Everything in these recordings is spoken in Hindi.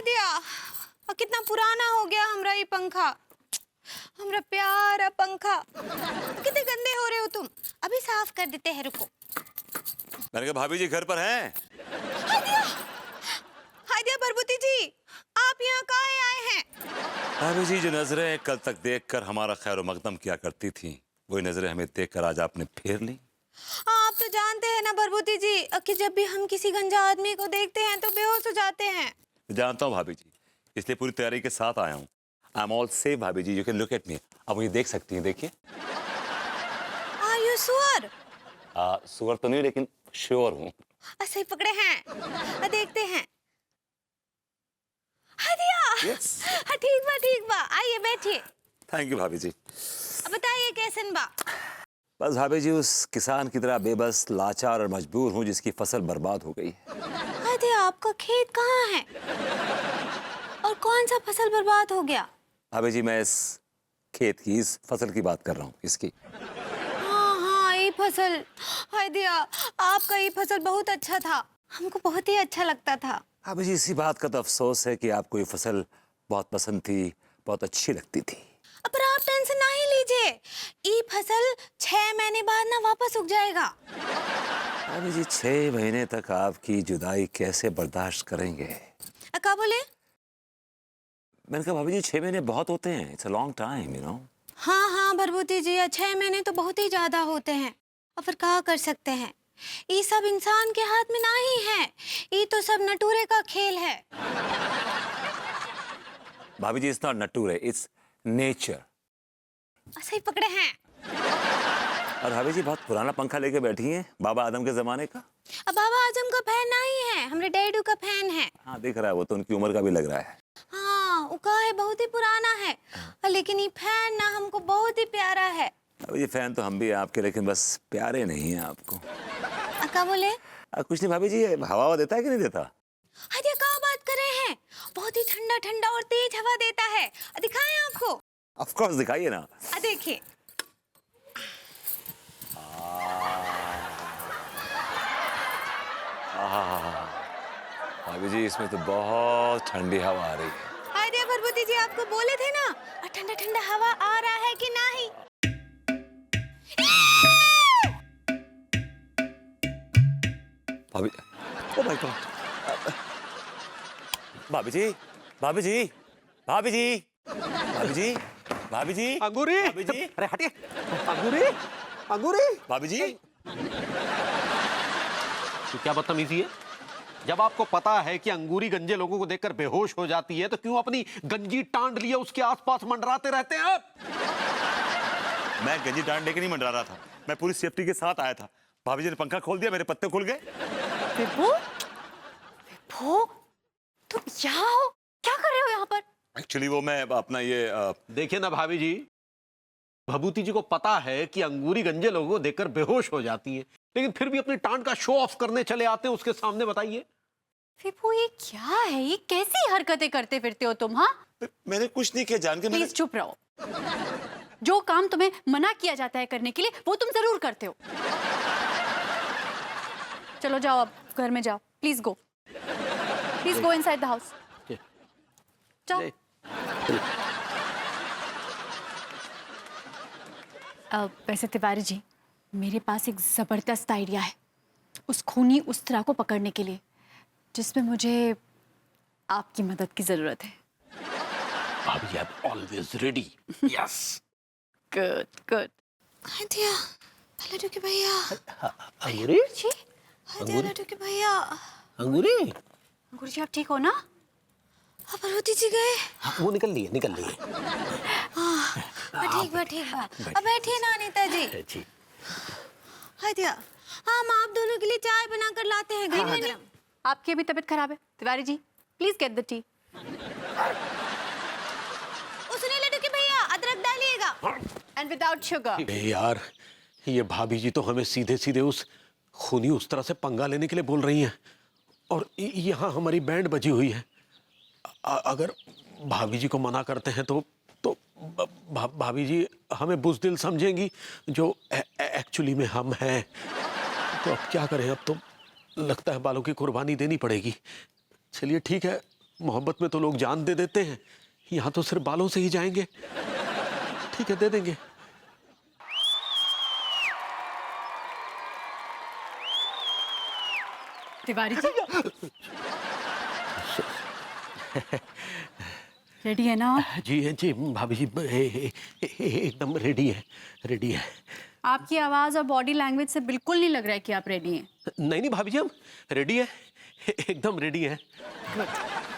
दिया। और कितना पुराना हो गया हमरा ये पंखा, हमरा प्यारा पंखा। कितने गंदे हो रहे हो तुम, अभी साफ कर देते हैं, रुको। मैंने कहा भाभी जी घर पर हैं? हाय दिया बरबुती जी, आप यहाँ काहे आए हैं? भाभी जी जो नजरें कल तक देखकर हमारा खैर मकदम किया करती थी, वही नजरें हमें देखकर आज आपने फेर ली। आप तो जानते हैं ना बरबुती जी कि जब भी हम किसी गंजा आदमी को देखते हैं तो बेहोश हो जाते हैं। जानता हूँ भाभी जी, इसलिए पूरी तैयारी के साथ आया हूँ। आई एम ऑल सेफ भाभी ji, you can look at me. अब मुझे देख सकती हैं, देखिए। Are you sure? सुअर तो नहीं, लेकिन श्योर हूँ। सही पकड़े हैं, देखते हैं। हाँ दिया। Yes. ठीक बा, आइए बैठिए। थैंक यू भाभी जी। अब बताइए कैसन बा? बस भाभी जी उस किसान की तरह बेबस, लाचार और मजबूर हूँ जिसकी फसल बर्बाद हो गई है। हाँ दिया, आपका खेत कहाँ है और कौन सा फसल बर्बाद हो गया? भाभी जी मैं इस खेत की, इस फसल की बात कर रहा हूँ, इसकी। हाँ ये फसल। हाय दिया, आपका ये फसल बहुत अच्छा था, हमको बहुत ही अच्छा लगता था। भाभी जी इसी बात का तो अफसोस है कि आपको ये फसल बहुत पसंद थी, बहुत अच्छी लगती थी। पर आप टेंशन ना ही लीजिए, ये फसल 6 महीने बाद ना वापस उग जाएगा। भाभी जी 6 महीने तक आपकी जुदाई कैसे बर्दाश्त करेंगे? क्या बोले? मैंने कहा भाभी जी 6 महीने बहुत होते हैं, it's a long time, you know. हाँ भरभूति जी, 6 महीने तो बहुत ही ज्यादा होते हैं। और फिर क्या कर सकते हैं, ये सब इंसान के हाथ में नहीं है, ये तो सब नटूरे का खेल है। भाभी जी इट्स नॉट नटूरे, इट्स नेचर। सही पकड़े हैं। और भाभी जी बहुत पुराना पंखा लेके बैठी हैं, बाबा आदम के जमाने का। अब बाबा आजम का फैन नहीं है, हमारे डैडू का फैन है। हाँ दिख रहा है, वो तो उनकी उम्र का भी लग रहा है। हाँ उका है, बहुत ही पुराना है। लेकिन ये फैन ना हमको बहुत ही प्यारा है। अब ये फैन तो हम भी हैं आपके, लेकिन बस प्यारे नहीं हैं आपको। क्या बोले? कुछ नहीं भाभी जी, हवा देता है कि नहीं देता? अरे क्या बात कर रहे हैं, बहुत ही ठंडा ठंडा और तेज हवा देता है। दिखाएं आपको? ऑफ कोर्स दिखाइए ना। देखिए। भाभी जी इसमें तो बहुत ठंडी हवा आ रही है। हाय देव भरभूति जी, आपको बोले थे ना ठंडा ठंडा हवा आ रहा है कि नहीं? भाभी, ओह माय गॉड। भाभी जी, भाभी जी, भाभी जी, भाभी जी, भाभी जी, अंगूरी, भाभी जी, अरे हटिए। अंगूरी, अंगूरी, भाभी जी। तो क्या बदतमीजी है? जब आपको पता है कि अंगूरी गंजे लोगों को देखकर बेहोश हो जाती है, तो क्यों अपनी गंजी टांड लिए उसके आसपास मंडराते रहते हैं आप? मैं गंजी टांड लेके नहीं मंडरा रहा था, मैं पूरी सेफ्टी के साथ आया था। भाभी जी ने पंखा खोल दिया, मेरे पत्ते खुल गए। विभू, विभू, तुम यहाँ हो? क्या कर रहे हो यहाँ पर? एक्चुअली वो मैं अपना ये देखिए ना भाभी जी, भभूति जी को पता है कि अंगूरी गंजे लोगों को देखकर बेहोश हो जाती है, लेकिन फिर भी अपनी टांड का शो ऑफ करने चले आते हैं उसके सामने। बताइए विभू, ये क्या है, ये कैसी हरकतें करते फिरते हो तुम? हाँ मैंने कुछ नहीं किया जान के। प्लीज चुप रहो। जो काम तुम्हें मना किया जाता है करने के लिए, वो तुम जरूर करते हो। चलो जाओ, अब घर में जाओ। Please go, please go inside the house. जाओ। वैसे तिवारी जी, मेरे पास एक जबरदस्त आइडिया है उस खूनी उस्तरा को पकड़ने के लिए, जिसमें मुझे आपकी मदद की जरूरत है। भाभी, I am always ready. Yes. Good good. दिया, लड्डू के भैया। अंगूरी जी, दिया लड्डू के भैया। अंगूरी, अंकुर जी आप ठीक हो ना? भरभूति जी गए? वो निकल लिए, निकल लिए। ठीक बा, ठीक बा। अब बैठिए ना अनीता जी। जी। हाय दिया, हम आप दोनों के लिए चाय बना कर लाते हैं। गरम गरम। आपकी अभी तबीयत खराब है Tiwari ji, please get the T. उसने लड्डू के भैया अदरक डालिएगा एंड विदाउट शुगर। यार, ये भाभी जी तो हमें सीधे सीधे उस खूनी उस तरह से पंगा लेने के लिए बोल रही हैं, और यहाँ हमारी बैंड बजी हुई है। अगर भाभी जी को मना करते हैं तो भाभी जी हमें बुज़दिल समझेंगी, जो एक्चुअली में हम हैं। तो अब क्या करें, अब तो लगता है बालों की कुर्बानी देनी पड़ेगी। चलिए ठीक है, मोहब्बत में तो लोग जान दे देते हैं, यहाँ तो सिर्फ बालों से ही जाएंगे। ठीक है, दे देंगे। तिवारी जी रेडी है ना आप? जी भाभी जी, एकदम रेडी है, रेडी है। आपकी आवाज और बॉडी लैंग्वेज से बिल्कुल नहीं लग रहा है कि आप रेडी हैं। नहीं भाभी जी, हम रेडी है, एकदम रेडी है। गुड,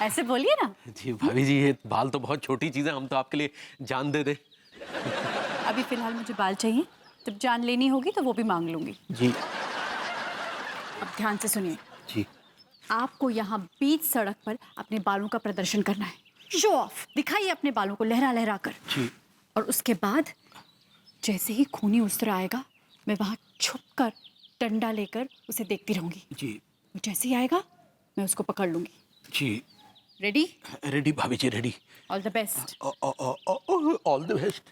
ऐसे बोलिए ना। जी भाभी जी, ये बाल तो बहुत छोटी चीज है, हम तो आपके लिए जान दे दे। अभी फिलहाल मुझे बाल चाहिए, जब जान लेनी होगी तो वो भी मांग लूंगी। जी अब ध्यान से सुनिए। जी आपको यहाँ बीच सड़क पर अपने बालों का प्रदर्शन करना है। शो ऑफ, दिखाइए अपने बालों को लहरा लहरा कर। जी। और उसके बाद जैसे ही खूनी उसरा आएगा, मैं वहां छुप कर डंडा लेकर उसे देखती रहूंगी। जी वो जैसे ही आएगा मैं उसको पकड़ लूंगी। जी। रेडी? रेडी भाभी ji, ready. All the best. All the best.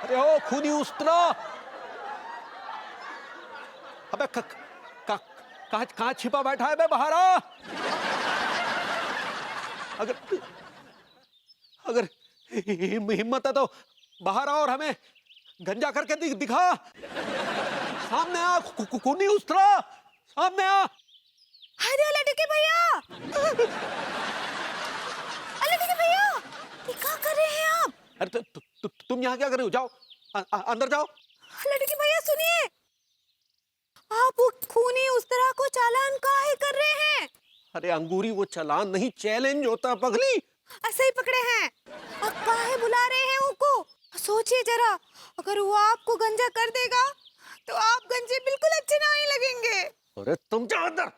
अरे ओ खूनी उस्तरा, अबे कहाँ छिपा बैठा है बे, बाहर आ। अगर हिम्मत है तो बाहर आ और हमें गंजा करके दिखा। सामने आ खूनी उस्तरा, सामने आ। अरे लड़के भैया, लड़के भैया, ये क्या कर रहे हैं आप? अरे तुम यहाँ क्या कर रहे हो? जाओ अंदर जाओ। लड़के भैया सुनिए, आप वो खूनी उस तरह को चालान काहे कर रहे हैं? अरे अंगूरी, वो चालान नहीं, चैलेंज होता पगली। ऐसे ही पकड़े हैं। आप काहे बुला रहे हैं उनको? सोचिए जरा, अगर वो आपको गंजा कर देगा तो आप गंजे बिल्कुल अच्छे नहीं लगेंगे। अरे तुम जाओ अंदर।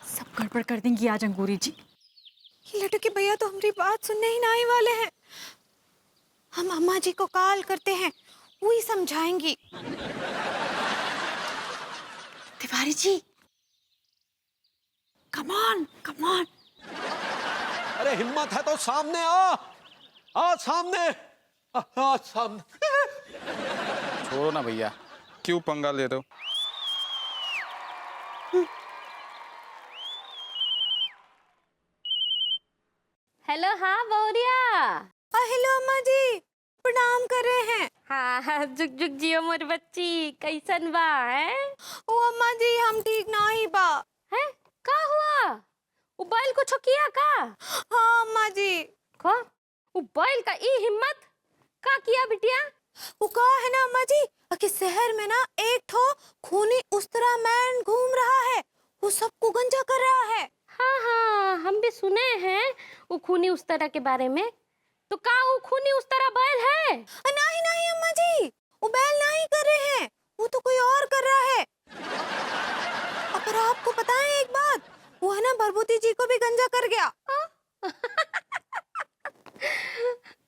सब गड़बड़ कर देंगी आज अंगूरी जी। ये लड़के भैया तो हमारी बात सुनने ही नहीं वाले हैं। हम अम्मा जी को कॉल करते हैं, वही समझाएंगी। Tiwari ji, come on come on. अरे हिम्मत है तो सामने आ सामने, आ सामने। छोड़ो ना भैया, क्यों पंगा ले रहे हो? हेलो, हाँ बहुरिया। हेलो अम्मा जी, प्रणाम कर रहे हैं। हाँ, जुग जुग जियो मोर बच्ची, कैसन बा है? ओ अम्मा जी, हम ठीक नहीं बा। हैं? का हुआ? वो बैल को छकिया का? हाँ अम्मा जी। को? वो बैल का ई हिम्मत का किया बिटिया? वो कहा है ना अम्मा जी कि शहर में ना एक ठो खूनी उस्तरा मैन घूम रहा है, वो सबको गंजा कर रहा है। हाँ हाँ, हम भी सुने हैं वो खूनी उस तरह के बारे में। तो का वो खूनी उस तरह बैल है? नहीं नहीं अम्मा जी, वो बैल नहीं कर रहे हैं, वो तो कोई और कर रहा है। अगर आपको पता है एक बात, वो है ना भरभूति जी को भी गंजा कर गया।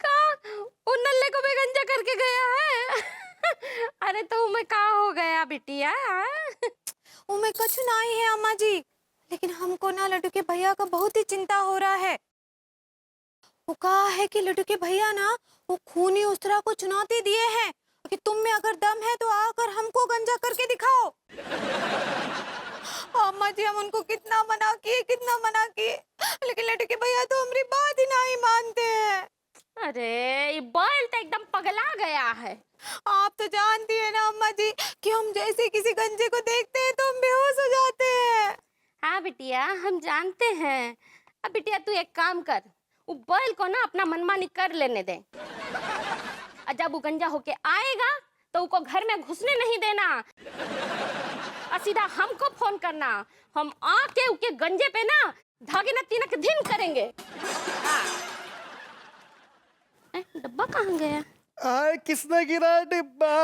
का वो नल्ले को भी गंजा करके गया है? अरे तो मैं का हो गया बिटिया? वो में कुछ नहीं है अम्मा जी, लेकिन हमको ना लड्डू के भैया का बहुत ही चिंता हो रहा है। वो कहा है कि लड्डू के भैया ना वो खूनी उस्तरा को चुनौती दिए हैं कि तुम में अगर दम है तो आकर हमको गंजा करके दिखाओ। अम्मा जी, हम उनको कितना मना किए, लेकिन लड्डू के भैया तो हमारी बात ही नहीं मानते हैं। अरे ये बैल तो एकदम पगला गया है। आप तो जानती है ना अम्मा जी कि हम जैसे किसी गंजे को देखते हैं तो हम बेहोश हो जाते हैं। हाँ बिटिया, हम जानते हैं। अब बिटिया तू एक काम कर, वो बैल को ना अपना मनमानी कर लेने दे। और जब वो गंजा होके आएगा तो उसको घर में घुसने नहीं देना, और सीधा हमको फोन करना। हम आके उसके गंजे पे ना धागे ना तीनक दिन करेंगे। हाँ। डब्बा कहाँ गया? किसने गिरा डिब्बा?